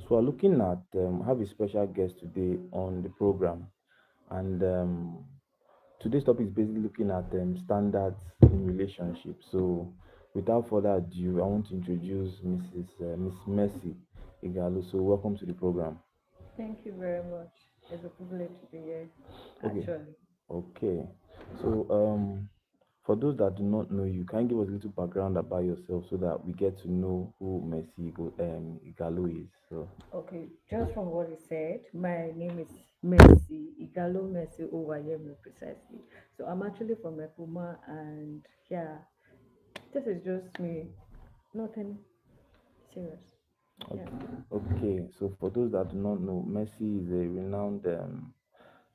So we're looking at have a special guest today on the program, and today's topic is basically looking at standards in relationships. So without further ado, I want to introduce Miss Mercy Igalo. So welcome to the program. Thank you very much. It's a privilege to be here, Okay, actually. okay. So for those that do not know you, can you give us a little background about yourself so that we get to know who Igalo is? So Okay, just from what he said, my name is Mercy, Igalo Mercy Owayemi precisely. So I'm actually from Ekuma, and yeah, this is just me. Nothing serious. Yeah. okay, okay. So for those that do not know, Mercy is a renowned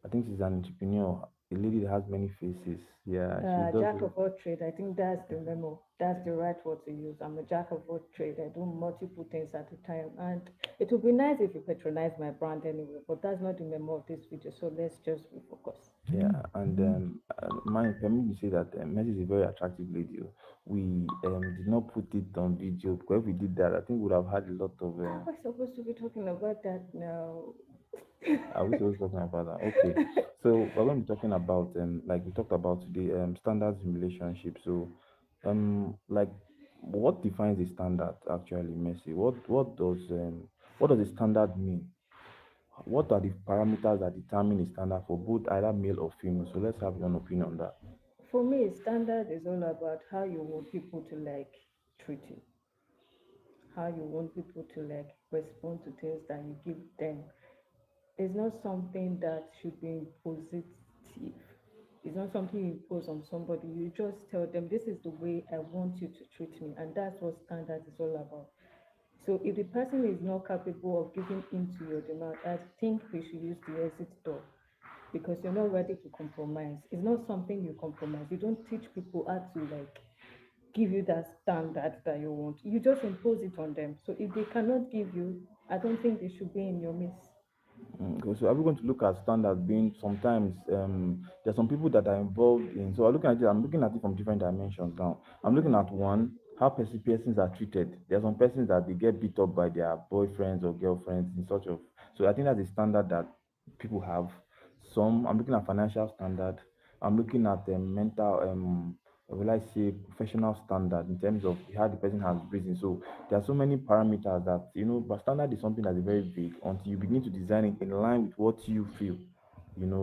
I think she's an entrepreneur, a lady that has many faces. Yeah, she does. Jack of all trade. I think that's the memo. That's the right word to use. I'm a jack of all trade. I do multiple things at a time, and it would be nice if you patronize my brand anyway. But that's not the memo of this video. So let's just refocus. Yeah, and mind permit me to say that Mercy is a very attractive lady. Oh. We did not put it on video because if we did that, I think we would have had a lot of. Are we supposed to be talking about that now? Are we supposed to talking about that? Okay, so we're going to be talking about like we talked about today standards in relationships. So like what defines a standard actually, Mercy? What does a standard mean? What are the parameters that determine a standard for both either male or female? So let's have your own opinion on that. For me, standard is all about how you want people to like treat you, how you want people to like respond to things that you give them. It's not something that should be impositive. It's not something you impose on somebody. You just tell them, this is the way I want you to treat me. And that's what standard is all about. So if the person is not capable of giving in to your demand, I think we should use the exit door, because you're not ready to compromise. It's not something you compromise. You don't teach people how to like give you that standard that you want. You just impose it on them. So if they cannot give you, I don't think they should be in your midst. Okay, so are we going to look at standards being sometimes there's some people that are involved in so I'm looking at it from different dimensions now. I'm looking at one, how persons are treated. There are some persons that they get beat up by their boyfriends or girlfriends in such of so I think that's a standard that people have. Some I'm looking at financial standard, I'm looking at mental will I say professional standard in terms of how the person has risen. So there are so many parameters that but standard is something that's very vague until you begin to design it in line with what you feel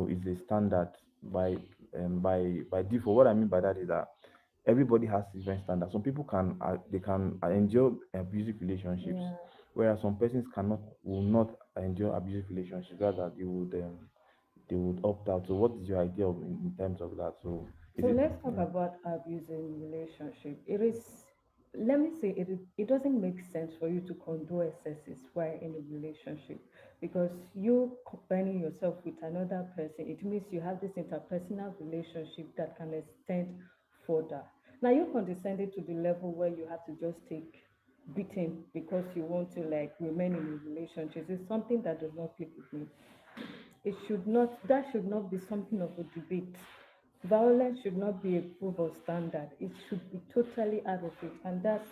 is a standard by default. What I mean by that is that everybody has different standards. Some people can endure abusive relationships, Yeah. whereas some persons cannot will not endure abusive relationships. Rather, they would opt out. So, what is your idea in terms of that? So, is So it? let's talk Yeah. about abuse in relationship. Let me say, it doesn't make sense for you to condone excesses while in a relationship, because you combining yourself with another person, it means you have this interpersonal relationship that can extend further. Now you condescended to the level where you have to just take beating because you want to like remain in a relationship. It's something that does not click with me. That should not be something of a debate. Violence should not be a proof of standard. It should be totally out of it. And that's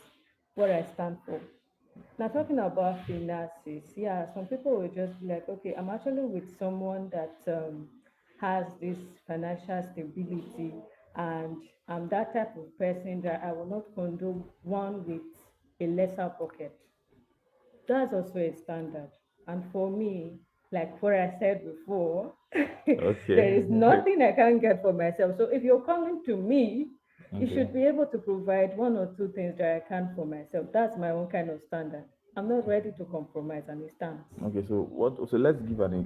what I stand for. Now, talking about finances, yeah, some people will just be like, okay, I'm actually with someone that has this financial stability, and I'm that type of person that I will not condone one with a lesser pocket. That's also a standard. And for me, like what I said before, there Okay. is nothing I can get for myself. So if you're coming to me, you Okay. should be able to provide one or two things that I can for myself. That's my own kind of standard. I'm not ready to compromise, and it stands. Okay. So what? So let's give an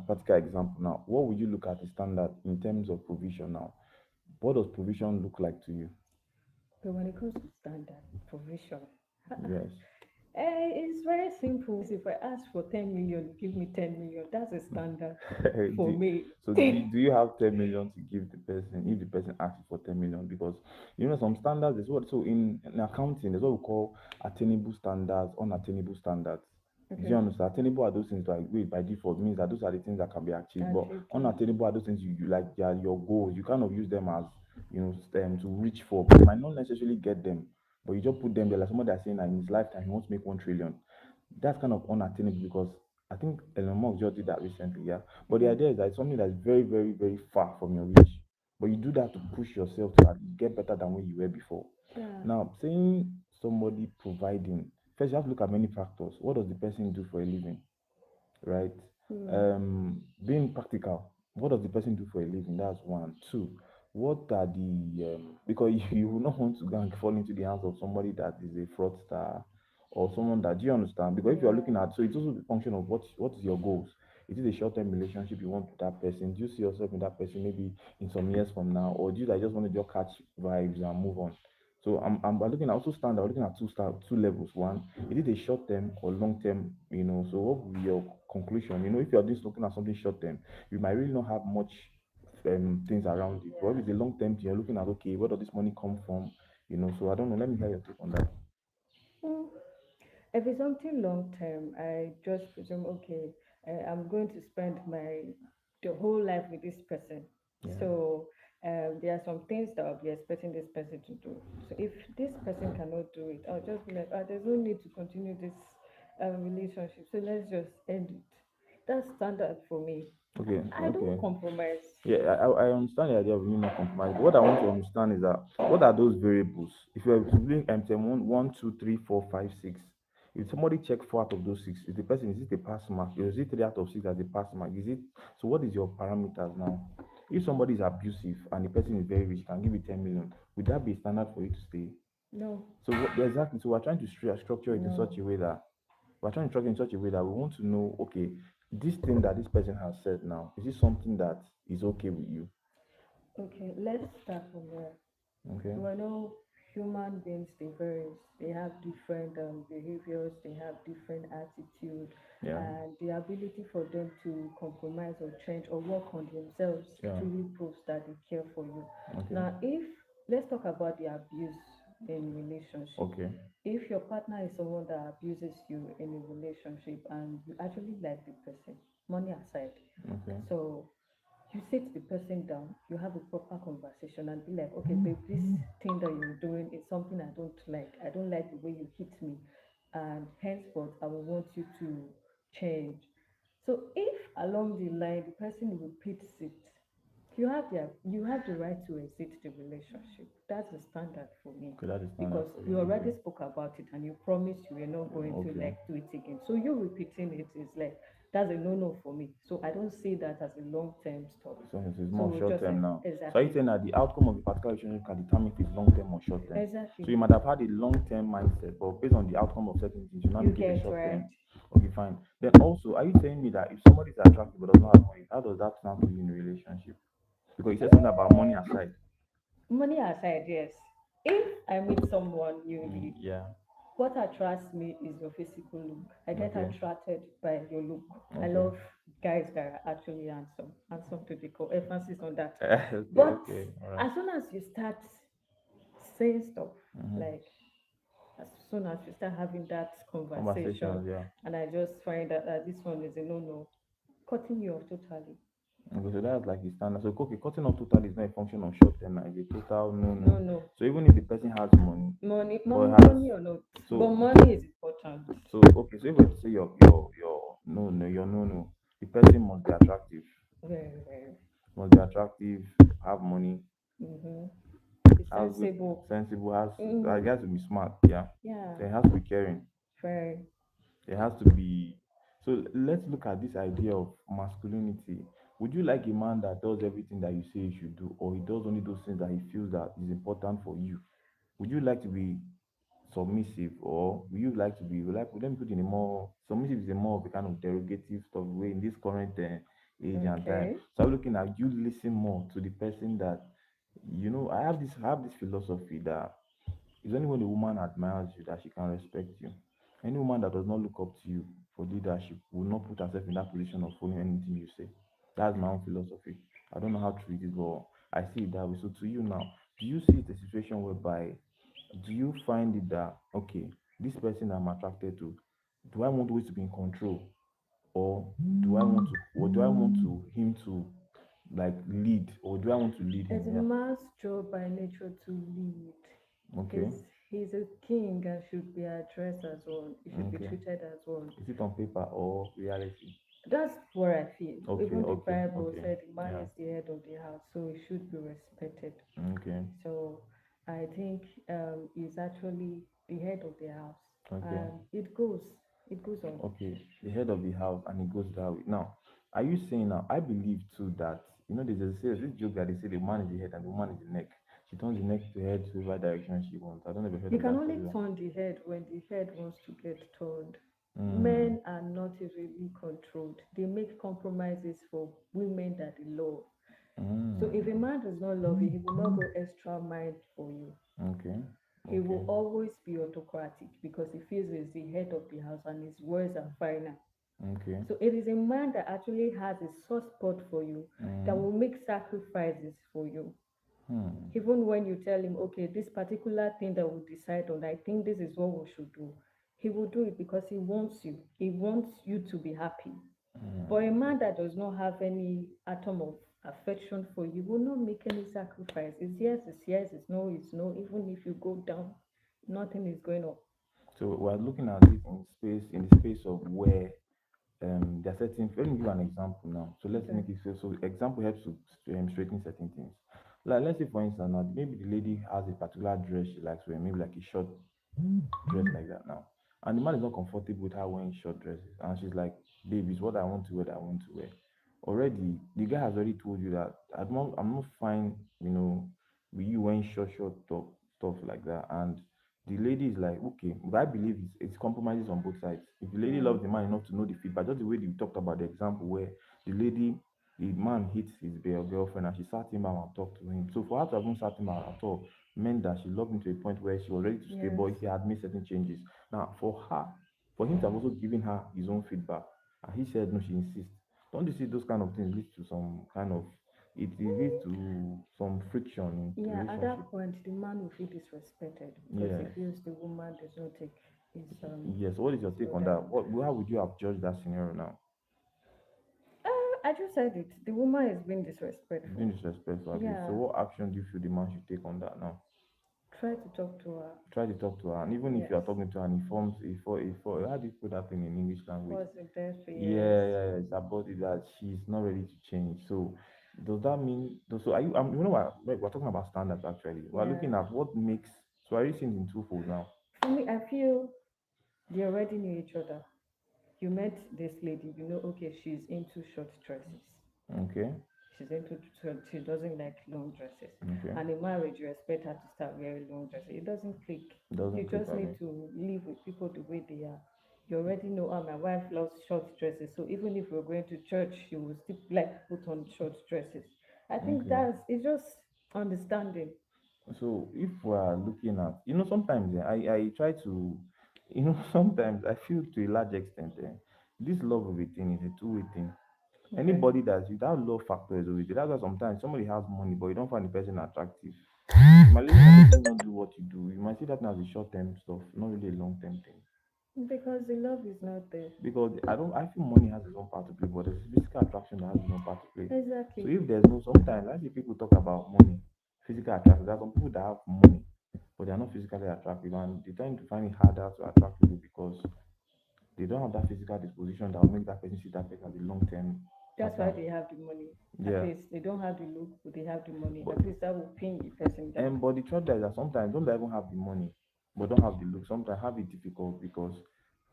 practical example now. What would you look at the standard in terms of provision now? What does provision look like to you? But when it comes to standard provision, Yes. it's very simple. If I ask for 10 million, you give me 10 million. That's a standard for do, me. do you have 10 million to give the person if the person asks for 10 million? Because some standards is what so in accounting there's what we call attainable standards, unattainable standards. Do you Okay. understand? Attainable are those things like wait by default means that those are the things that can be achieved, but Achieved, yeah. unattainable are those things you like they are your goals. You kind of use them as to reach for, but you might not necessarily get them, but you just put them there like somebody that's saying that in his lifetime he wants to make 1 trillion. that's kind of unattainable because I think Elon Musk just did that recently, yeah. But the Mm-hmm. idea is that it's something that's very, very, very far from your reach. But you do that to push yourself to get better than where you were before. Yeah. Now, saying somebody providing, first you have to look at many factors. What does the person do for a living? Right? Mm. Being practical, what does the person do for a living? That's one. Two, what are the because you will not want to go and fall into the hands of somebody that is a fraudster or someone that, do you understand? Because if you are Yeah. looking at, so it's also a function of what is your goals. Is it a short-term relationship you want with that person? Do you see yourself in that person maybe in some years from now, or do you like just want to just catch vibes and move on? So I'm looking at also standard, looking at two levels. One, is it a short term or long term? So what will be your conclusion? If you're just looking at something short term, you might really not have much things around it. But if it's a long term, you're looking at, okay, where does this money come from? So I don't know. Let me hear your take on that. Mm. If it's something long term, I just presume, okay, I'm going to spend my the whole life with this person. Yeah. So there are some things that I'll be expecting this person to do. So if this person cannot do it, I'll just be like, there's no need to continue this relationship. So let's just end it. That's standard for me. Okay. I Okay. don't compromise. Yeah, I understand the idea of you not compromise. But what I want to understand is that what are those variables? If you're doing one, two, three, four, five, six, if somebody check four out of those six, is the person, is it a pass mark? Or is it three out of six as a pass mark? Is it so? What is your parameters now? If somebody is abusive and the person is very rich, can give you 10 million, would that be standard for you to stay? No, So exactly. So we're trying to structure it in such no. a way that we want to know, okay, this thing that this person has said now, is it something that is okay with you? Okay, let's start from there. Okay. We know human beings, they vary. They have different behaviors, they have different attitude, Yeah. and the ability for them to compromise or change or work on themselves Yeah. truly proves that they care for you. Okay. Now, if let's talk about the abuse in relationship. Okay. If your partner is someone that abuses you in a relationship and you actually like the person, money aside, Okay. so you sit the person down, you have a proper conversation and be like, okay, babe, this thing that you're doing is something I don't like. I don't like the way you hit me. And henceforth, I will want you to change. So if along the line the person repeats it, you have the right to exit the relationship. That's the standard for me. Okay, that is standard Because for we you. already Okay. spoke about it and you promised you were not going to Okay. like do it again. So you repeating it is like that's a no-no for me. So I don't see that as a long-term stuff. So it's more So short just term like now. So are you exactly, saying that the outcome of a particular relationship can determine if it's long term or short term? So exactly. you might have had a long term mindset, but based on the outcome of certain things, you now You make it a get short right. term. Okay, fine. Then also, are you telling me that if somebody is attractive but does not have money, how does that sound to you in a relationship? Because you said something about money aside. Money aside, yes. If I meet someone newly, Yeah. what attracts me is your physical look. I get Okay. attracted by your look. I Okay. love guys that are actually handsome. Handsome to the core. Emphasis on that. Okay. But Okay. All right. as soon as you start saying stuff, Mm-hmm. like as soon as we start having that conversation, Conversations. Yeah. and I just find that this one is a no-no, cutting you off totally. Okay, so that's like the standard. So okay, cutting off totally is not a function of short term. It's a total no No, no. no. So even if the person has money, but has Money or not, but so money is important. okay. So if we say your no no your no no, the person must be attractive, Very, very. have money, Mm-hmm. Be has good, sensible. sensible, has I Mm-hmm. guess to be smart. Yeah. Yeah, Then it has to be caring. very. There has to be. So let's look at this idea of masculinity. Would you like a man that does everything that you say you should do, or he does only those things that he feels that is important for you? Would you like to be submissive, or would you like to be like? Let me put in a more submissive is a more of a kind of derogative stuff way in this current age and time. Okay. So I'm looking at you listen more to the person that I have this philosophy that it's only when a woman admires you that she can respect you. Any woman that does not look up to you for leadership will not put herself in that position of following anything you say. That's my own philosophy. I don't know how true it is, but I see it that way. So to you now, do you see it a situation whereby do you find it that okay, this person I'm attracted to, do I want always to be in control? Or do I want to him to like lead or do I want to lead him? It's a Yeah. man's job by nature to lead. Okay. It's he's a king and should be addressed as one. He should be Okay. treated as one. Is it on paper or reality? That's what I feel. Okay, Even the okay, Bible okay. said the man Yeah. is the head of the house, so he should be respected. Okay, So I think he's actually the head of the house, okay, and it goes on. okay. The head of the house, and it goes that way. Now, are you saying now? I believe too that there's this joke that they say the man is the head and the woman is the neck. She turns the neck to head to whatever direction she wants. I don't know if you've heard You of can that only story. turn the head when the head wants to get turned. Mm, Men are not really controlled. They make compromises for women that they love. So if a mm. man does not love you, he will not go extra mile for you. Okay, He okay, will always be autocratic because he feels he's the head of the house and his words are final. okay. So it is a man that actually has a soft spot for you, that Mm, will make sacrifices for you. hmm. Even when you tell him, okay, this particular thing that we decide on, I think this is what we should do, he will do it because he wants you. He wants you to be happy. But a man that does not have any atom of affection for you will not make any sacrifice. It's yes, it's no, it's no. Even if you go down, nothing is going on. So we're looking at it in the space of where there are certain. Let me give an example now. So let's Okay. make it so example helps to straighten certain things. Like let's say for instance now maybe the lady has a particular dress she likes wearing, maybe like a short dress like that now. And the man is not comfortable with her wearing short dresses. And she's like, babe, it's what I want to wear that I want to wear. Already, the guy has already told you that I'm not fine, with you wearing short stuff like that. And the lady is like, okay, but I believe it's compromises on both sides. If the lady Mm, loves the man enough to know the feedback, just the way you talked about the example where the lady, the man hits his girlfriend and she sat him down and talked to him. So for her to have even sat him down at all meant that she loved him to a point where she was ready to stay, yes. but he had made certain changes. Now, for him to have also given her his own feedback, and he said no, she insists. Don't you see those kind of things lead to some kind of it leads to some friction in Yeah, at relationship? that point, the man will feel disrespected because he Yes, feels the woman does not take yes. What is your his take on order. that? How would you have judged that scenario now? I just said it. The woman is being Being disrespectful. disrespectful, abi. So Yeah, what action do you feel the man should take on that now? try to talk to her. Try to talk to her, and even if you Yes. are talking to her and he forms how do you put that thing in English language? Positive, Yeah, yes. yeah, yeah, it's about it that she's not ready to change. So does that mean so are you what we're talking about standards actually. We're Yeah. looking at what makes so are you seeing in twofold now? For me, I feel they already knew each other. You met this lady, you know, okay, she's into short dresses. Okay, She doesn't like long dresses. okay. And in marriage, you expect her to start wearing long dresses. It doesn't click. It You doesn't click just on need me. to live with people the way they are. You already know, oh, my wife loves short dresses. So even if we're going to church, she will still like to put on short dresses. I think Okay. it's just understanding. So if we're looking at sometimes I try to sometimes I feel to a large extent this love of a thing is a two-way thing. Okay. Anybody that love factor is always there. That's why sometimes somebody has money, but you don't find the person attractive. You might later the person don't do what you do. You might see that as a short-term stuff, not really a long-term thing. Because the love is not there. Because I feel money has its own part to play, but there's physical attraction that has its own part to play. So Exactly. if there's no sometimes I see people talk about money, physical attraction. There are some people that have money, but they are not physically attractive, and they tend to find it harder to attract people because they don't have that physical disposition that will make that person see that person as a long-term That's why partner. they have the money. At Yeah. least they don't have the look, but they have the money. But At least that will pin the person down. but the trouble is that sometimes don't even have the money, but don't have the look. Sometimes have it difficult because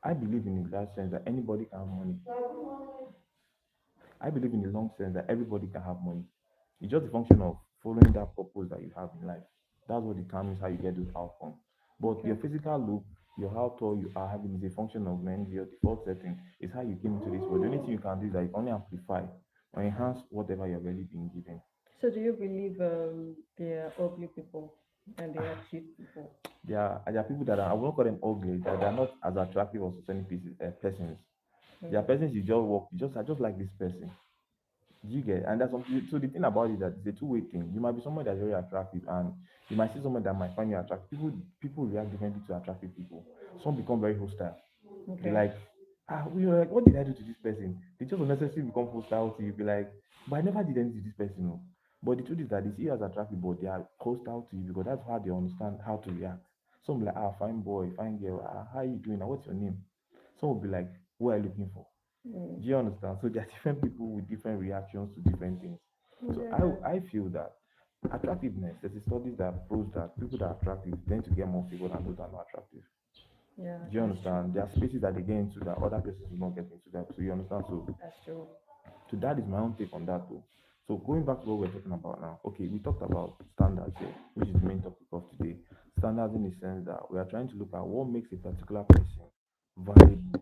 I believe in that sense that anybody can have money. I believe in the long sense that everybody can have money. It's just a function of following that purpose that you have in life. That's what determines how you get those outcomes. But Okay. your physical look, your how tall you are having is a function of men. Your default setting is how you came into this world. The only thing you can do is that you can only amplify or enhance whatever you're already being given. So do you believe they are ugly people and they are cheap people? There are people that I won't call them ugly, that they are not as attractive as certain persons. There are Okay. persons you just walk, I just like this person. Do you get? And that's something. So the thing about it is that it's a two-way thing. You might be someone that's very attractive, and you might see someone that might find you attractive. People react differently to attractive people. Some become very hostile. They Okay. like, we are like, what did I do to this person? They just unnecessarily become hostile to you. Be like, but I never did anything to this person. No. But the truth is that they see you as attractive, but they are hostile to you because that's how they understand how to react. Some be like, ah, fine boy, fine girl, ah, how you doing? Now, what's your name? Some will be like, what are you looking for? Mm. Do you understand? So there are different people with different reactions to different things. So Yeah. I feel that attractiveness, there's a studies that proves that people that are attractive tend to get more favor than those that are not attractive. Yeah, Do you that's true. understand? There are spaces that they get into that other persons will not get into that. So you understand? That's true. So that is my own take on that too. So going back to what we're talking about now. Okay, we talked about standards here, which is the main topic of today. Standards in the sense that we are trying to look at what makes a particular person valuable.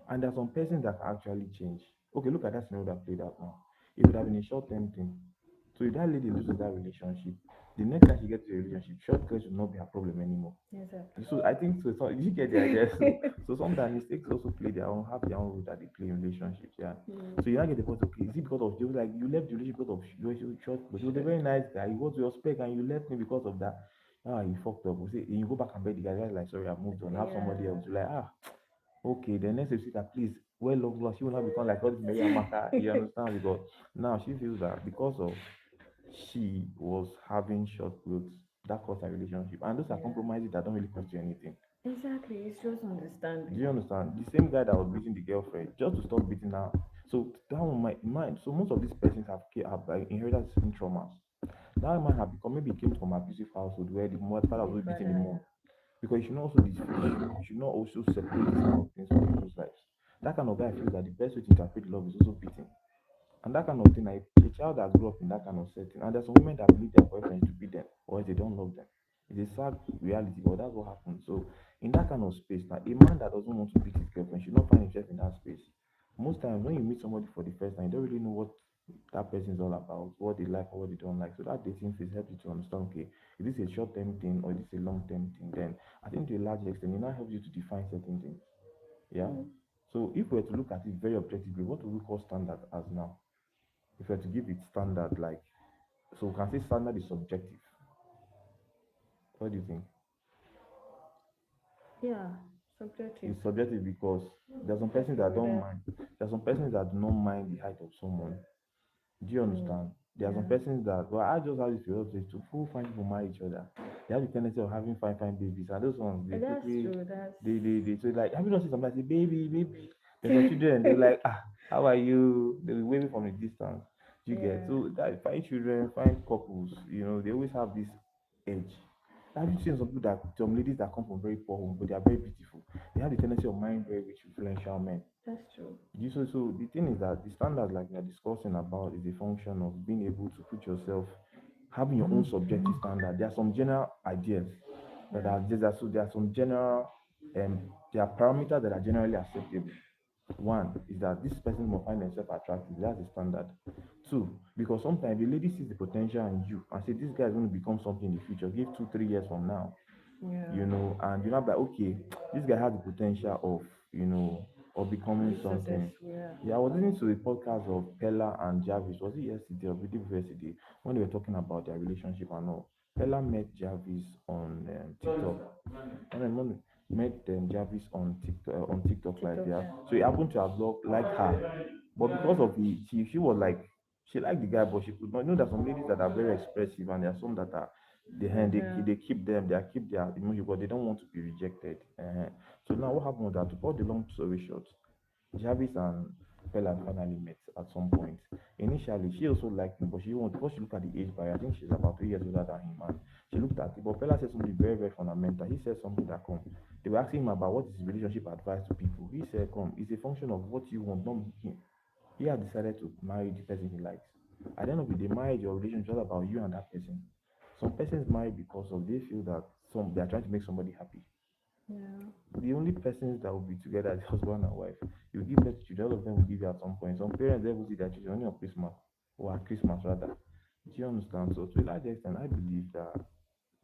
And there are some persons that can actually change. Okay, look at that scenario that played out now. It would have been a short-term thing. So if that lady loses that relationship, the next time she gets to a relationship, short curls will not be a problem anymore. Exactly. So I think so. So you get the idea. So sometimes mistakes also play their own, have their own role that they play in relationships. Yeah. Mm. So you now get the point. Okay, is it because of you? Like you left the relationship because of your short? But he was a Short. very nice guy. He was your spec, and you left me because of that. Ah, you fucked up. We say you go back and beg the guy. The guy's like, sorry, I've moved on. Have somebody else. Yeah. You're like, ah, okay. Then next you see that, please, well, love, love. She will not become like all this Mary Amaka. You understand? Because now she feels that because of she was having short clothes, that caused her relationship, and those are Yeah. compromises that don't really cost you anything. Exactly. It's just Do understanding. you understand? The same guy that was beating the girlfriend just to stop beating her. So that one might mind. So most of these persons have inherited certain traumas. That man had become maybe he came from an abusive household where the father The was beating the father, mom. yeah. Because you should not also you should not also separate these kind of things from people's lives. That kind of guy feels that the best way to interpret love is also beating. And that kind of thing, like a child that grew up in that kind of setting, and there's some women that believe their boyfriends to beat them or else they don't love them. It's a sad reality, but that's what happens. So in that kind of space, now a man that doesn't want to beat his girlfriend should not find himself in that space. Most times when you meet somebody for the first time, you don't really know what that person is all about, what they like or what they don't like. So that dating phase helps you to understand, okay, is this a short term thing or is this a long term thing? Then I think to a large extent, it now helps you to define certain things. Yeah. Mm. So if we were to look at it very objectively, what do we call standard as now? If we were to give it standard, like, so we can say standard is subjective. What do you think? Yeah. Subjective. It's subjective because there's some I persons agree that with don't that. mind. There's some persons that do not mind the height of someone. Do you Mm. understand? There are some Yeah. persons that, well, I just have this philosophy to full fine people marry each other. They have the tendency of having fine, fine babies, and those ones they That's quickly, true. That's they so like, have you not seen somebody say, baby, baby? There's some children, they're like, ah, how are you? They'll be waving from a distance. You get yeah. so that fine children, fine couples, they always have this edge. Have you seen some people that some ladies that come from very poor homes, but they are very beautiful? They have the tendency of marrying very rich, influential men. That's true. So the thing is that the standard like we are discussing about is a function of being able to put yourself having your own subjective standard. There are some general ideas that Yeah. are there are some general there are parameters that are generally acceptable. One is that this person must find themselves attractive. That's the standard. Two, because sometimes the lady sees the potential in you and say this guy is going to become something in the future. Give 2, 3 years from now, Yeah. and you're not like, okay, this guy has the potential of, of becoming Be something. successful. Yeah. Yeah, I was listening to a podcast of Pella and Jarvis. Was it yesterday or the day before yesterday when they were talking about their relationship and all? Pella met Jarvis on TikTok. And then when met Jarvis on TikTok like TikTok. yeah. Yeah. So he happened to have liked her, but because of she was like she liked the guy, but she could not. There's some ladies that are very expressive, and there are some that are Yeah. they keep they keep their emotion, but they don't want to be rejected. So now what happened was that to cut the long story short, Jarvis and Bella finally met at some point. Initially, she also liked him, but because she looked at the age barrier, I think she's about 3 years older than him, and she looked at it. But Bella said something very, very fundamental. He said something that come. They were asking him about what is relationship advice to people. He said, "Come, it's a function of what you want, not him." He had decided to marry the person he likes. At the end of the day, marriage or relationship is all about you and that person. Some persons marry because of they feel that some they are trying to make somebody happy. Yeah. The only persons that will be together is husband and wife. You give birth to children, all of them will give you at some point. Some parents they will see their children only on Christmas or at Christmas rather. Do you understand? So to a large extent, I believe that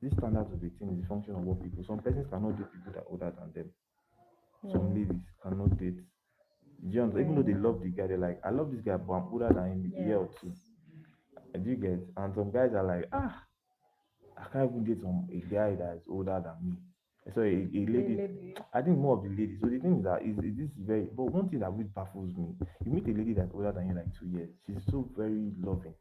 this standard of a thing is a function of what people. Some persons cannot date people that are older than them. Some Mm. ladies cannot date. Do you understand? Even though they When. love the guy, they're like, I love this guy, but I'm older than him with a year or two. Yes. Do you get? And some guys are like, I can't even date a guy that is older than me. Sorry, a A lady. lady. I think more of the ladies. So the thing is that is this very. But one thing that really baffles me, you meet a lady that's older than you like 2 years. She's so very loving.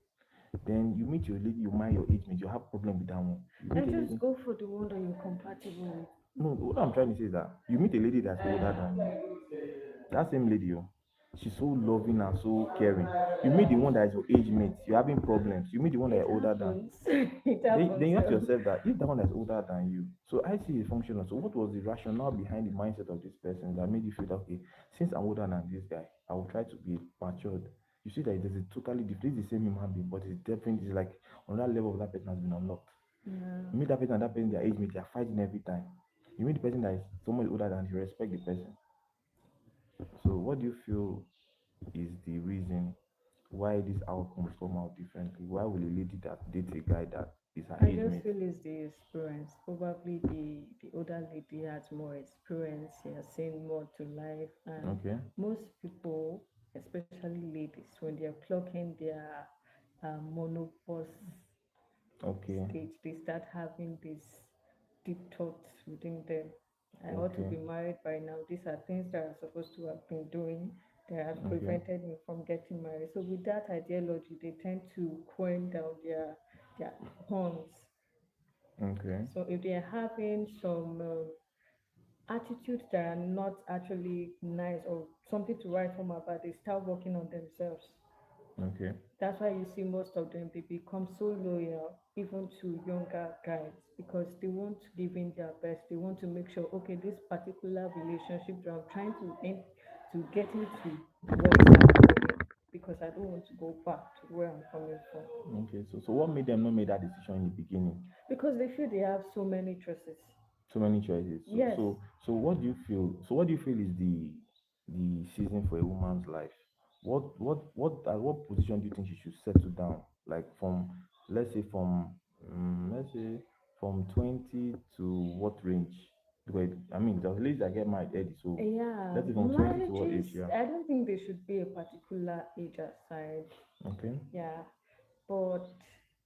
Then you meet your lady, you marry your age mate, you have problem with that one. You meet And a just lady. go for the one that you're compatible No, what I'm trying to say is that you meet a lady that's older than you. That same lady, oh, she's so loving and so caring. You meet the one that is your age mate, you're having problems. You meet the one that with. is It older than. happens. It Then happens. you ask So yourself that if that one is older than you, so I see a function. So what was the rationale behind the mindset of this person that made you feel that okay, since I'm older than this guy, I will try to be matured. You see that there's a totally different, it's the same human being, but it's different. It's like on that level of that person has been unlocked. yeah, You meet that person and that person, their age mate, they are fighting every time. You meet the person that is so much older than you, respect the person. So what do you feel is the reason why these outcomes come out differently? Why will a lady that dates a guy that is her I age just mate? feel it's the experience. Probably the older lady has more experience. She has seen more to life, and Okay, most people, especially ladies, when they are clocking their menopause okay, stage, they start having these deep thoughts within them. I ought to okay, be married by now. These are things that I'm supposed to have been doing that has okay, prevented me from getting married. So with that ideology, they tend to coin down their horns. okay, So if they're having some attitudes that are not actually nice or something to write home about, they start working on themselves. okay, That's why you see most of them, they become so loyal even to younger guys because they want to give in their best. They want to make sure, okay, this particular relationship that I'm trying to end to get into works out for me because I don't want to go back to where I'm coming from. okay. So what made them not make that decision in the beginning? Because they feel they have so many choices. So many choices. Yes, So what do you feel? So what do you feel is the season for a woman's life? What position do you think she should settle down? Like from let's say from let's say from 20 to what range? Because I mean there's ladies that get married early, so yeah, let's say from 20 to what marriages, age? Yeah. I don't think there should be a particular age aside. Okay. Yeah, but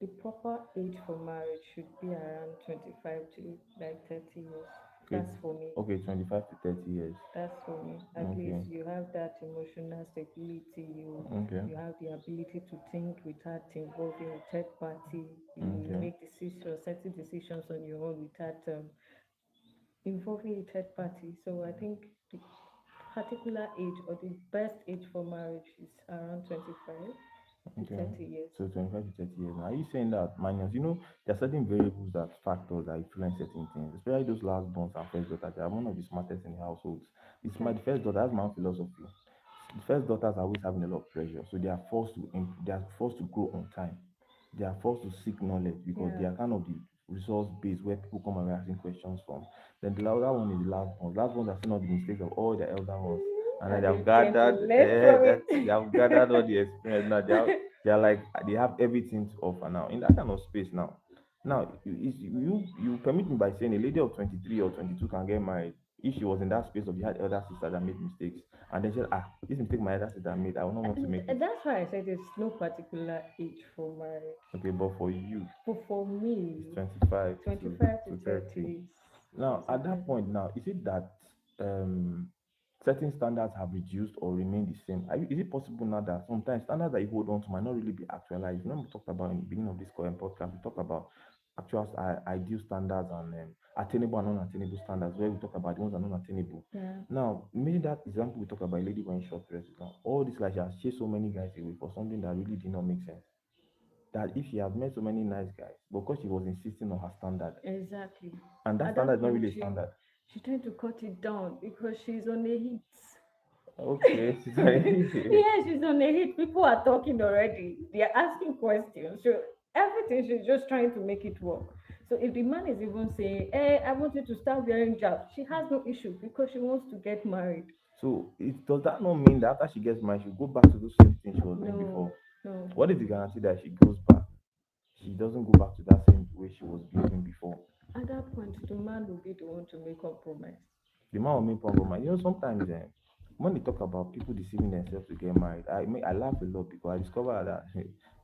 the proper age for marriage should be around 25 to like 30 years. Okay. That's for me. Okay, 25 to 30 years. That's for me. At Okay. least you have that emotional stability. Okay. You have the ability to think without involving a third party. You Okay. make decisions, certain decisions on your own without involving a third party. So I think the particular age or the best age for marriage is around 25 to Okay. 30 years. So 25 to 30 years. Now, are you saying that minus, there are certain variables that factors that influence certain things, especially those last borns and first daughters. They are one of the smartest in the households. It's my Okay. the first daughter, that's my own philosophy. The first daughters are always having a lot of pressure. So they are forced to grow on time. They are forced to seek knowledge because they Yeah. are kind of the resource base where people come and asking questions from. Then the other one is the last ones. Last ones have seen all the mistakes of all the elder ones. And then And they tend to learn from they have gathered all the experience. Now they are like they have everything to offer now. In that kind of space now. Now you permit me by saying a lady of 23 or 22 can get married if she was in that space of you had elder sister that made mistakes and then she said, this mistake my elder sister made, I will not want to make it. and that's why I said there's no particular age for marriage. Okay, but for you, But for it's me, 25 25 to to 30. 30 Now, is a at that good. point, now, is it that um, certain standards have reduced or remain the same? Is it possible now that sometimes standards that you hold on to might not really be actualized? You know, we talked about in the beginning of this podcast, we talked about actual ideal standards and attainable and unattainable standards, where we talk about the ones that are not attainable. Yeah, Now, maybe that example we talk about a lady wearing short dresses now, all this like she has chased so many guys away for something that really did not make sense. That if she had met so many nice guys, but because she was insisting on her standard, exactly. and that At standard that is not point, really a standard. she tend to cut it down because she's on a hit. Okay, she's like, Yeah, she's on a hit. People are talking already. They are asking questions. So everything she's just trying to make it work. So if the man is even saying, "Hey, I want you to start wearing jobs," she has no issue because she wants to get married. so does that not mean that after she gets married, she'll go back to those same things she was doing before? No, no. What is the guarantee that she goes back? She doesn't go back to that same way she was behaving before. At that point, the man will be the one to make compromise. The man will make compromise. Sometimes when they talk about people deceiving themselves to get married, I laugh a lot because I discover that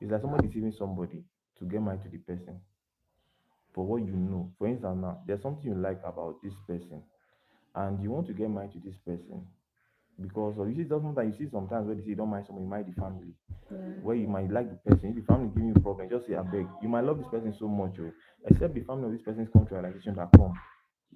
it's like somebody deceiving somebody to get married to the person for what you know. For instance, now there's something you like about this person, and you want to get married to this person because or you see sometimes you see sometimes where they say you don't mind somebody, you marry the family. Yeah. where you might like the person. If the family giving you problem, just say, I beg. You might love this person so much, oh, except the family of this person's come to realization that come,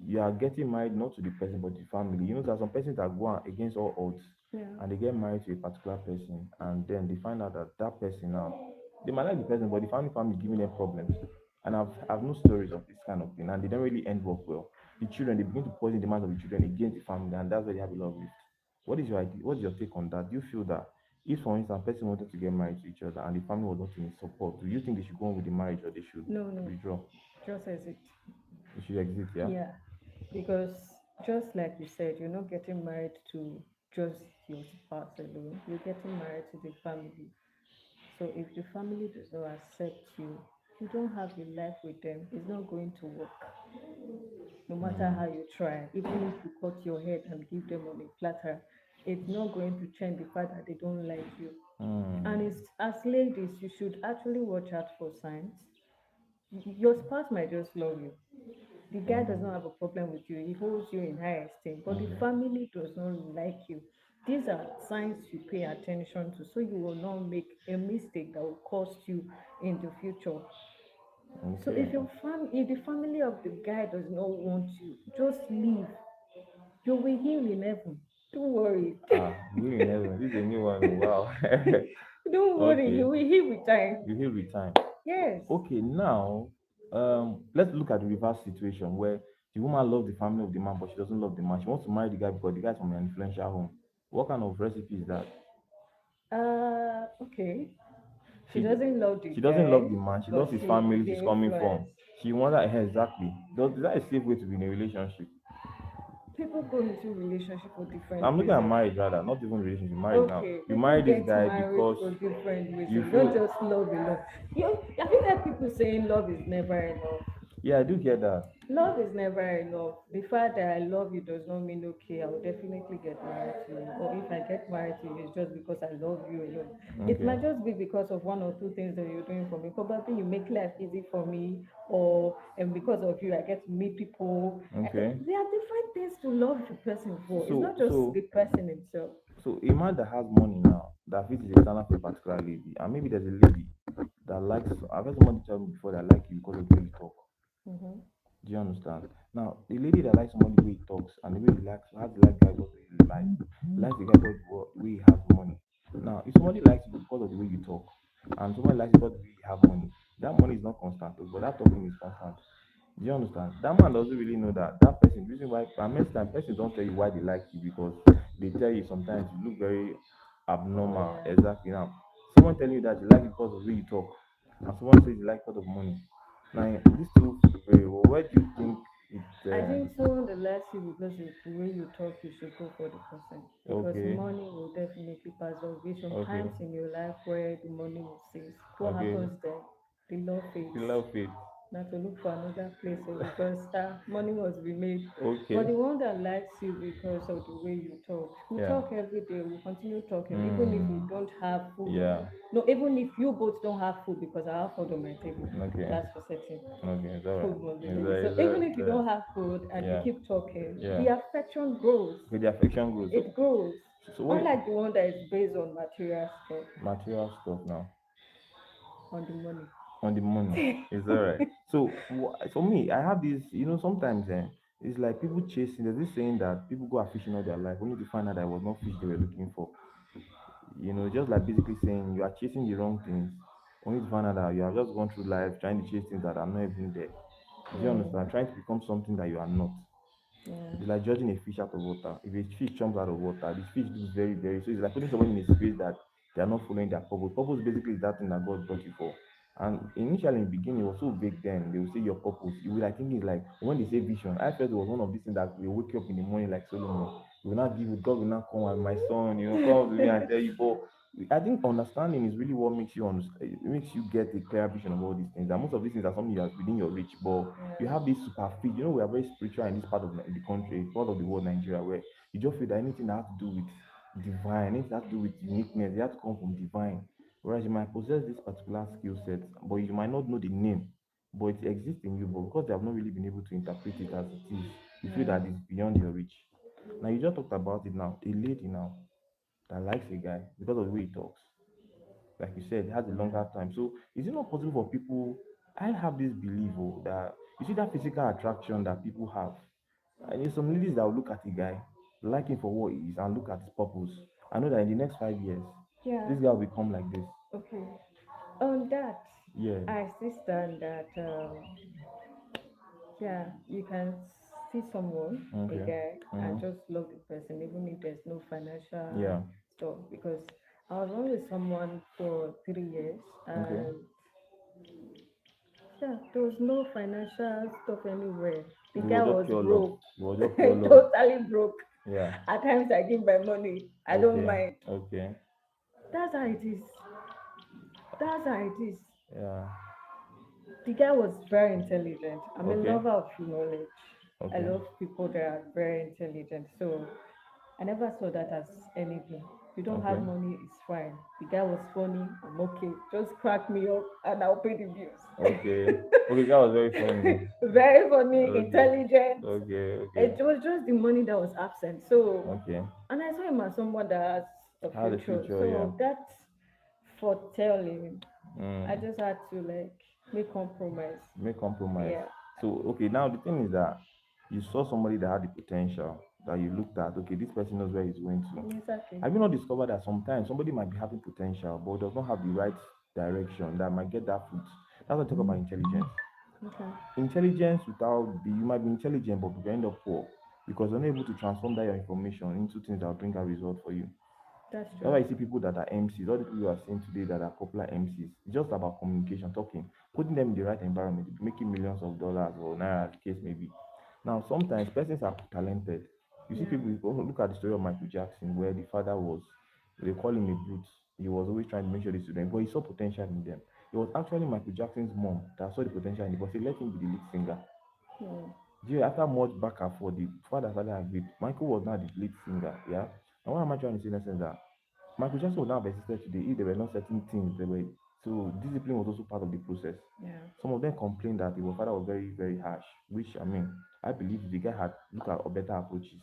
you are getting married not to the person but the family. You know, there are some persons that go out against all odds Yeah. and they get married to a particular person, and then they find out that that person now, they might like the person, but the family is giving them problems. And I've no stories of this kind of thing, and they don't really end up well. The children, they begin to poison the minds of the children against the family, and that's where they have a lot of rift. What is your idea? What's your take on that? Do you feel that if, for instance, person wanted to get married to each other and the family was not in support, do you think they should go on with the marriage or they should No, no, withdraw? just as it. They should exit, yeah? Yeah, because just like you said, you're not getting married to just your spouse alone. You're getting married to the family. So if the family does not accept you, you don't have a life with them. It's not going to work. No matter how you try, even if you cut your head and give them on a platter, it's not going to change the fact that they don't like you. And Mm, it's as ladies, you should actually watch out for signs. Your spouse might just love you. The guy does not have a problem with you, he holds you in high esteem, but the family does not like you. These are signs you pay attention to so you will not make a mistake that will cost you in the future. So okay. if the family of the guy does not want you, just leave. You will heal in heaven. Don't worry. You in heaven. This is a new one. Wow. Don't worry, Okay. you will heal with time. You heal with time. Yes. Okay, now let's look at the reverse situation where the woman loves the family of the man, but she doesn't love the man. She wants to marry the guy because the guy's from an influential home. What kind of recipe is that? Okay. She She doesn't love the she doesn't love guy, the man. She but loves his she family. the She's coming from. influence. She wants that exactly. Is that a safe way to be in a relationship? People go into relationship for different I'm looking at reasons. marriage rather, not even relationship. Marriage now. Okay, You people marry this get guy married because for different you reasons, not feel. just love alone. Have you heard people saying love is never enough? Yeah, I do get that. Love is never enough. The fact that I love you does not mean okay, I will definitely get married to you. Or if I get married to you, it's just because I love you alone. It Okay. might just be because of one or two things that you're doing for me. Probably you make life easy for me, or and because of you, I get to meet people. Okay. There are different things to love the person for. It's So not just so the person himself. So a man that has money now, that fits a standard for a particular lady, and maybe there's a lady that likes. I've heard somebody tell me before that I like you because of the way you talk. Mm-hmm. Do you understand? Now, the lady that likes somebody the way he talks and the way he likes has the like guy because he likes the guy because the way he has money. Now, if somebody likes you because of the way you talk, and somebody likes you because of the way you have money, that money is not constant, but that talking is constant. Do you understand? That man doesn't really know that that person. The reason why, and most time persons don't tell you why they like you because they tell you sometimes you look very Oh abnormal. yeah. Exactly now, someone telling you that you like it because of the way you talk, and someone says you like it because of money. Now these two very well. Where do you think it? I think someone that likes you because of the way you talk, you should go for the person. Because Okay, money will definitely pass. There will be some okay, times in your life where the money will cease. What okay. happens then? The love You fades. love it. Now to look for another place because money must be made. But Okay, the one that likes you because of the way you talk, we yeah. talk every day, we continue talking, even if we Mm, don't have food. yeah. No, even if you both don't have food because I have food on my table. Okay, That's for certain. okay. It's alright. Food must be It's ready. alright. So It's even alright. if It's you alright. don't have food and you Yeah, keep talking, yeah. the affection grows. Okay, the affection grows. It grows. So what Unlike the one that is based on material stuff, material stuff now? on the money. On the money. It's alright. So for me, I have this. Sometimes it's like people chasing. There's this saying that people go out fishing all their life only to find out that it was not fish they were looking for. Just like basically saying you are chasing the wrong things only to find out that you have just gone through life trying to chase things that are not even there. Do you understand? Mm, Trying to become something that you are not. yeah, It's like judging a fish out of water. If a fish jumps out of water, the fish looks very, very. So it's like putting someone in a space that they are not following their purpose. Purpose basically is that thing that God brought you for. And initially in the beginning, it was so vague then. They will say your purpose. You will like think it's like when they say vision, I felt it was one of these things that will wake you up in the morning like Solomon. You will not give it, God will not come and my son, come to me and tell you, but I think understanding is really what makes you understand. It makes you get a clear vision of all these things. And most of these things are something that's within your reach, but you yeah, have this super fit. We are very spiritual in this part of the country, part of the world, Nigeria, where you just feel that anything that has to do with divine, anything that has to do with uniqueness, it has to come from divine. Whereas you might possess this particular skill set, but you might not know the name, but it exists in you. But because they have not really been able to interpret it as it is, you feel yeah, that it's beyond your reach. Now you just talked about it now. A lady now that likes a guy because of the way he talks. like you said, it has a longer time. So is it not possible for people? I have this belief that you see that physical attraction that people have. And there's some ladies that will look at a guy, like him for what he is, and look at his purpose. I know that in the next 5 years, Yeah. this guy will become like this. Okay. On that, Yeah. I still stand that yeah, you can see someone, a Okay. guy, and Mm-hmm. just love the person, even if there's no financial Yeah. stuff. Because I was on with someone for 3 years, Okay. and yeah, there was no financial stuff anywhere. The It guy was just was pure love. broke, It was just pure love. totally broke. Yeah. At times, I give my money. I don't Okay. mind. Okay. That's how it is. That's how it is. Yeah. The guy was very intelligent. I'm a Okay. lover of knowledge. I Okay. love people that are very intelligent. So I never saw that as anything. You don't have Okay. money, it's fine. The guy was funny. I'm okay. Just crack me up and I'll pay the bills. Okay. Okay. That was very funny. Very funny, Okay. intelligent. Okay. Okay. It was just the money that was absent. So, Okay. and I saw him as someone that has a How the future. future? Yeah. So that foretelling, I Mm. just had to like make compromise. Make compromise. Yeah, So okay, now the thing is that you saw somebody that had the potential that you looked at. Okay, this person knows where he's going to. exactly. Have you not discovered that sometimes somebody might be having potential but does not have the right direction that might get that fruit? That's what I talk about intelligence. Okay, Intelligence without the you might be intelligent but you end up poor because you're not able to transform that your information into things that will bring a result for you. that's That's true. why you see people that are MCs, all the people you are seeing today that are popular MCs, it's just about communication, talking, putting them in the right environment, making millions of dollars or naira, as the case may be. Now, sometimes persons are talented. You see Yeah. people, look at the story of Michael Jackson, where the father was, they call him a brute. He was always trying to make sure the students, but he saw potential in them. It was actually Michael Jackson's mom that saw the potential in him, but she let him be the lead singer. Hmm. Yeah, after much back and forth, the father finally agreed. Michael was now the lead singer. Yeah. And what am I trying to say in essence that Michael Jackson would not have existed today if there were not certain things. There were so discipline was also part of the process. Yeah. Some of them complained that the father was very, very harsh, which I mean, I believe the guy had looked at better approaches.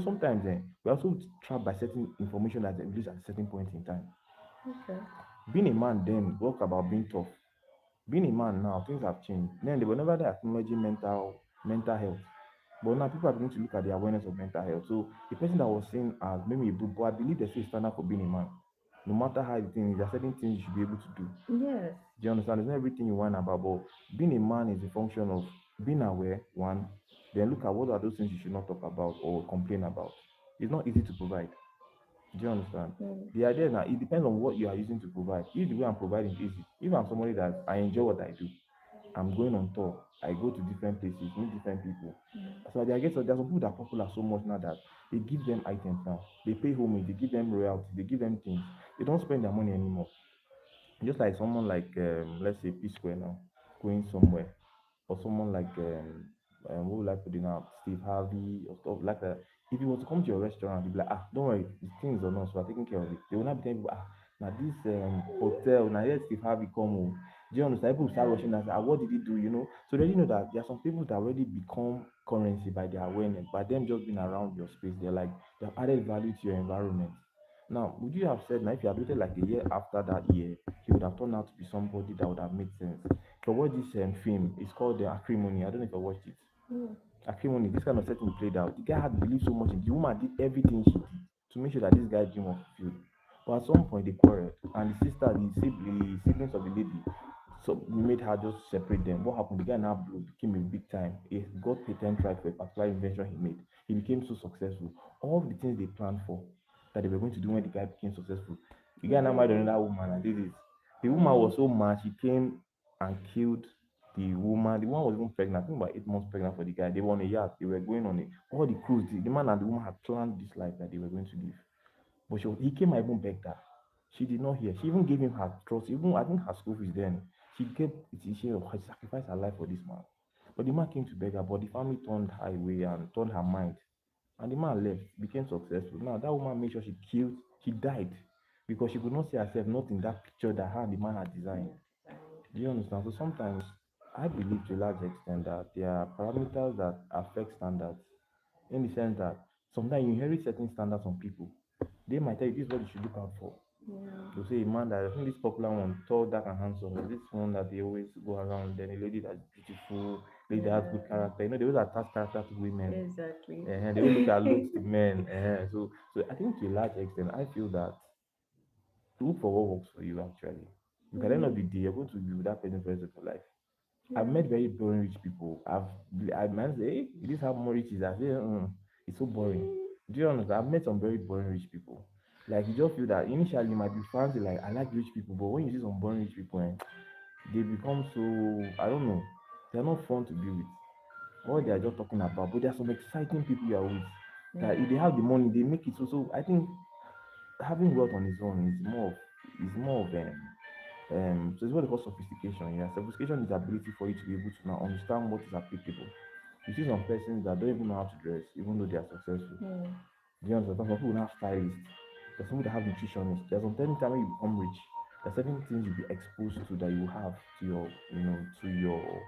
Sometimes we're also trapped by certain information that's released at a certain point in time. Okay. Being a man then, talk about being tough. Being a man now, things have changed. Then they were never there acknowledging mental health. But now people are beginning to look at the awareness of mental health. So the person that was seen as maybe a book, but I believe there's still a standard for being a man. No matter how the thing is, there are certain things you should be able to do. Yes. Do you understand? It's not everything you want about, but being a man is a function of being aware, one, then look at what are those things you should not talk about or complain about. It's not easy to provide. Do you understand? Mm. The idea now, it depends on what you are using to provide. If the way I'm providing is easy, if I'm somebody that I enjoy what I do, I'm going on tour, I go to different places, meet different people. So I guess there's some people that are popular so much now that they give them items now. They pay homage, they give them royalties, they give them things. They don't spend their money anymore. Just like someone like let's say P Square now, going somewhere, or someone like what would I put it now, Steve Harvey or stuff like that. If you was to come to your restaurant, you'd be like, don't worry, the things are not, so we're taking care of it. They will not be telling people, now this hotel, now here Steve Harvey come home. Do you understand? People start Yeah. rushing and say, what did he do? So they already know that there are some people that already become currency by their awareness, by them just being around your space. They're like, they have added value to your environment. Now, would you have said now if you had waited like a year after that year, he would have turned out to be somebody that would have made sense? So watch this film. It's called the Acrimony. I don't know if I watched it. Mm. Acrimony. This kind of setting played out. The guy had believed so much in the woman did everything she did to make sure that this guy's dream was fulfilled. But at some point they quarreled, and the siblings of the lady, so made her just separate them. What happened? The guy now became a big time. He got patent right for a particular invention he made. He became so successful. All the things they planned for that they were going to do when the guy became successful. The He guy now married did it. another woman and did it. The woman Mm. was so mad, she came and killed the woman. The woman was even pregnant, I think about 8 months pregnant for the guy. They were on a yacht, they were going on it. All the cruise, the man and the woman had planned this life that they were going to live. But he came and even begged her. She did not hear. She even gave him her trust. Even I think her school fees then. She kept she sacrificed her life for this man. But the man came to beg her, but the family turned her away and turned her mind. And the man left, became successful. Now that woman made sure she died because she could not see herself not in that picture that her and the man had designed. Yes. And Do you understand? So sometimes I believe to a large extent that there are parameters that affect standards in the sense that sometimes you inherit certain standards from people. They might tell you this is what you should look out for. Yeah. They'll say a man that I think this popular one, tall, dark, and handsome. There's this one that they always go around. Then a lady that's beautiful, lady that has good Yeah. character. They always attach character to women. Exactly. They will look at looks to men. So I think to a large extent, I feel that look for what works for you actually. Because at the end of Mm, the day, you're going to be with that person for the rest of your life. I've yeah. met very boring rich people. I might say, hey, this is how more rich is. I say, it's so boring. Do you understand? I've met some very boring rich people. Like you just feel that initially you might be fancy, like I like rich people, but when you see some boring rich people, they become so I don't know, they're not fun to be with. What they are just talking about, but there are some exciting people you are with. That if they Yeah. have the money, they make it so. So I think having wealth on its own is more of so it's what they call sophistication. Yeah, sophistication is the ability for you to be able to now understand what is applicable. You see some persons that don't even know how to dress, even though they are successful. Mm, Do you understand? Some people have stylists. There's some people that have nutritionists. There's some time when you become rich. There's certain things you'll be exposed to that you have to your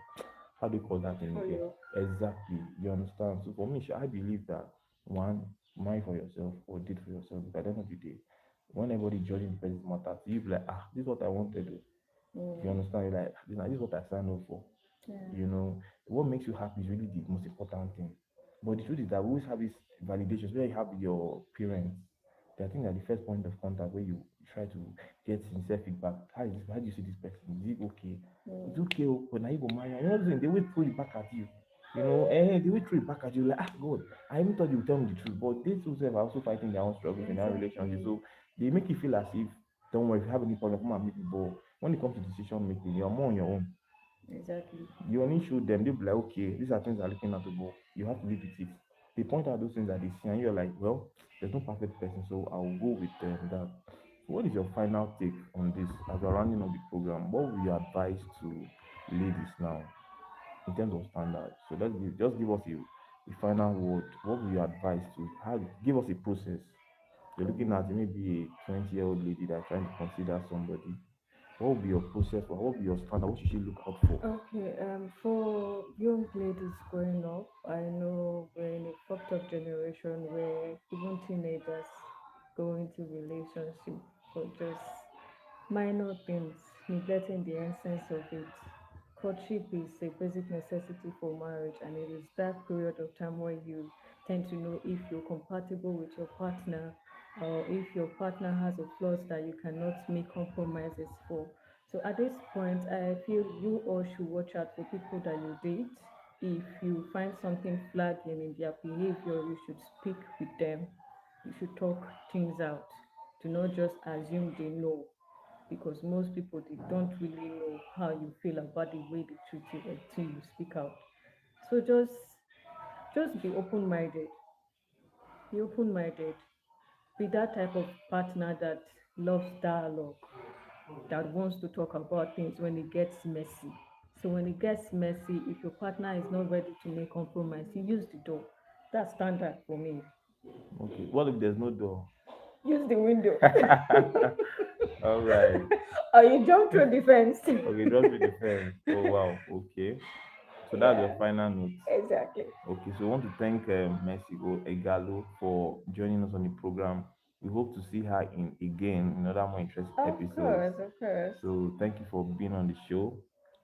how do you call that thing again? portfolio. Exactly. You understand? So for me, I believe that one, marry for yourself or date for yourself. Because at the end of the day, when everybody judging the person's matter, you be like, this is what I wanted to. You Mm, understand? You're like, this is what I signed up for. yeah. You know, what makes you happy is really the most important thing. But the truth is that we always have this validation, where you have your parents. I think that the first point of contact where you try to get sincere feedback. How do you see this person? Is it okay? It's Mm, okay, oh, but now you go marry. You know what I'm saying? They will throw it back at you. They will throw it back at you like, God, I even thought you would tell me the truth. But they too are also fighting their own struggles in their own relationship. exactly. So they make you feel as if, don't worry, if you have any problem, come and meet me. But when it comes to decision making, you're more on your own. Exactly. You only show them, they'll be like, okay, these are things they're looking at the ball. You have to live with it. They point out those things that they see, and you're like, well, there's no perfect person, so I'll go with that. So, what is your final take on this as we're rounding up the program? What would you advise to ladies now in terms of standards? So, just give us a final word. What would you advise to how give us a process? You're looking at Um, maybe a 20-year-old lady that's trying to consider somebody. What would be your process? What would be your standard? What should she look out for? okay, for young ladies growing up, I know we're in a fucked up generation where even teenagers go into relationship for just minor things, neglecting the essence of it. Courtship is a basic necessity for marriage, and it is that period of time where you tend to know if you're compatible with your partner or if your partner has a flaws that you cannot make compromises for. So at this point, I feel you all should watch out for people that you date. If you find something flagging in their behavior, you should speak with them. You should talk things out. Do not just assume they know, because most people they don't really know how you feel about the way they treat you until you speak out. So just be open-minded. Be open-minded. Be that type of partner that loves dialogue, that wants to talk about things when it gets messy. So when it gets messy, if your partner is not ready to make compromise, you use the door. That's standard for me. Okay. What if there's no door? Use the window. All right. Or you jump through the fence. Okay, drop me the fence. Oh wow. Okay. So that's your Yeah, final note. exactly. Okay. So I want to thank Mexico Egalo for joining us on the program. We hope to see her in again in other more interesting Of episodes. course, of course. So thank you for being on the show,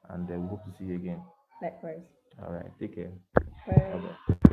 and we hope to see you again. Likewise. All right. Take care. Bye Bye. bye.